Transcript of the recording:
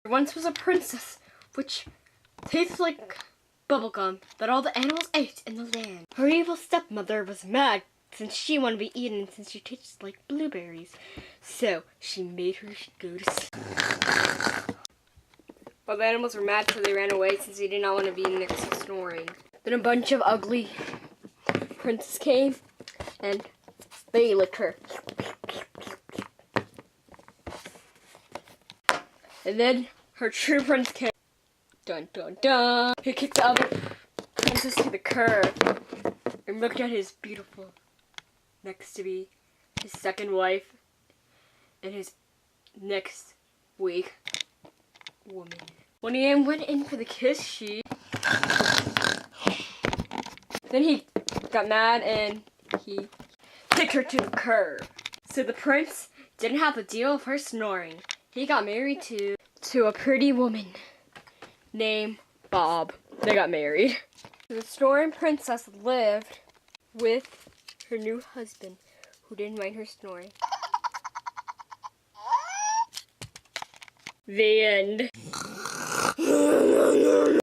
There once was a princess which tastes like bubblegum that all the animals ate in the land. Her evil stepmother was mad since she wanted to be eaten since she tastes like blueberries. So she made her go to sleep. But the animals were mad so they ran away since they did not want to be next to Snoring. Then a bunch of ugly princes came and they licked her. And then her true prince came. Dun dun dun. He kicked the other princess to the curb and looked at his beautiful, next to be his second wife and his next week woman. When he went in for the kiss, then he got mad and he kicked her to the curb. So the prince didn't have to deal with her snoring. He got married to a pretty woman named Bob. They got married. The snoring princess lived with her new husband, who didn't mind her snoring. The end.